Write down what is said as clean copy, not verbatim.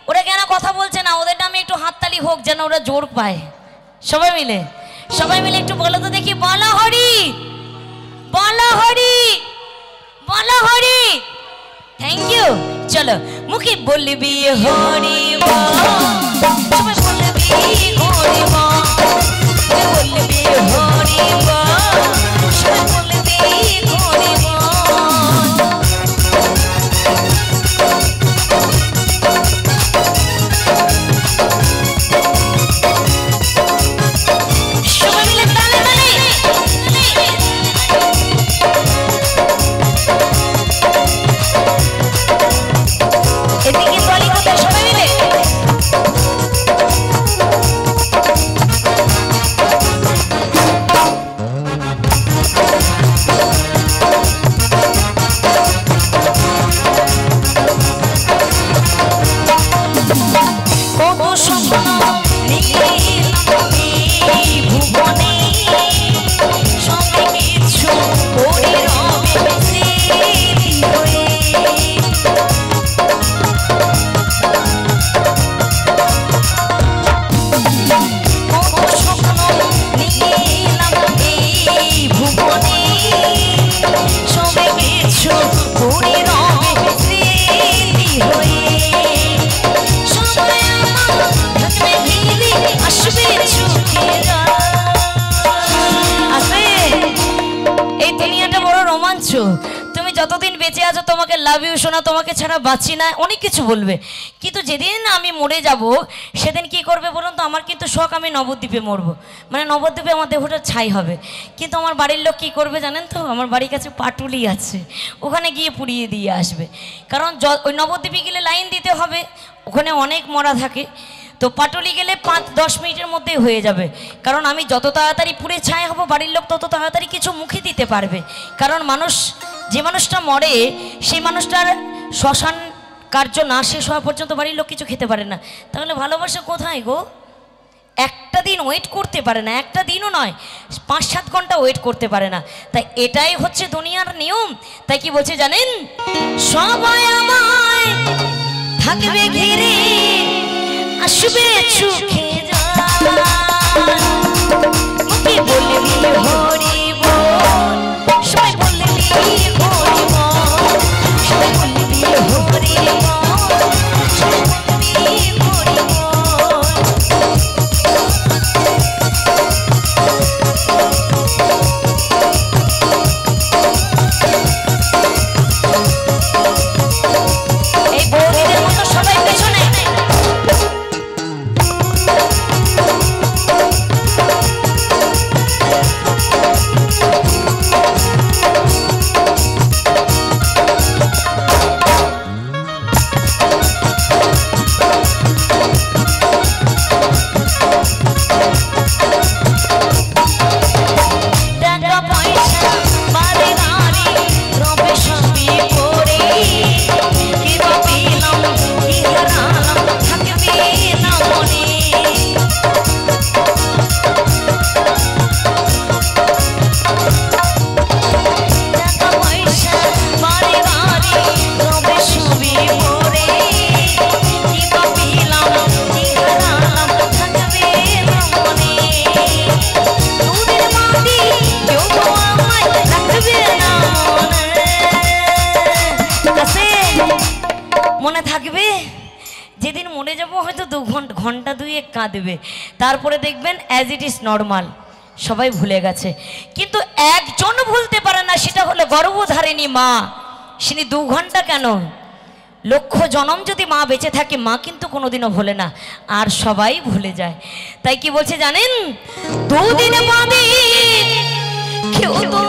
ওরা কেন কথা বলছে না? ওদের নামে একটু হাততালি হোক যেন ওরা জোর পায়। সবাই মিলে একটু বলো তো দেখি, বলো হরি, বলো হরি, বলো হরি। Thank you. চলো মুখে বলবি হরি বল, সবাই বলবি হরি বল, বলবি হরি বল, সবাই বলবি হরি বল। তুমি যতদিন বেঁচে আছো তোমাকে লাভ ইউ শোনা, তোমাকে ছাড়া বাঁচি না, অনেক কিছু বলবে। কিন্তু যেদিন আমি মরে যাব সেদিন কি করবে বলুন তো? আমার কিন্তু শখ আমি নবদ্বীপে মরবো, মানে নবদ্বীপে আমার দেহটা ছাই হবে। কিন্তু আমার বাড়ির লোক কি করবে জানেন তো? আমার বাড়ির কাছে পাটুলি আছে, ওখানে গিয়ে পুড়িয়ে দিয়ে আসবে। কারণ ওই নবদ্বীপে গেলে লাইন দিতে হবে, ওখানে অনেক মরা থাকে। তো পাটুলি গেলে 5-10 মিনিটের মধ্যেই হয়ে যাবে। কারণ আমি যত তাড়াতাড়ি পুড়ে ছাই হব বাড়ির লোক তত তাড়াতাড়ি কিছু মুখে দিতে পারবে। কারণ যে মানুষটা মরে সেই মানুষটার শ্মশান কার্য না শেষ হওয়া পর্যন্ত বাড়ির লোক কিছু খেতে পারে না। তাহলে ভালোবাসা কোথায় গো? একটা দিন ওয়েট করতে পারে না, একটা দিনও নয়, 5-7 ঘন্টা ওয়েট করতে পারে না। তাই এটাই হচ্ছে দুনিয়ার নিয়ম। তাই কি বলছে জানেন? সবাই আমায় থাকবে ঘিরে, আসবে চোখে জল, মুখে বলবি হরি বল, সবাই বলবি হরি বল, সবাই বলবি হরি বল, সবাই বলবি হরি বল। এই বৌদিদের মতো সবাই পেছনে। মনে থাকবে যেদিন মরে যাবো হয়তো 2 ঘন্টা 2 কাঁদবে, তারপরে দেখবেন অ্যাজ ইট ইজ নর্মাল, সবাই ভুলে গেছে। কিন্তু একজন ভুলতে পারে না, সেটা হলো গর্ভধারিণী মা। তিনি 2 ঘন্টা কেন, লক্ষ জনম যদি মা বেঁচে থাকে মা কিন্তু কোনোদিনও ভুলে না, আর সবাই ভুলে যায়। তাই কি বলছে জানেন? 2 দিন বাদে কেউ তো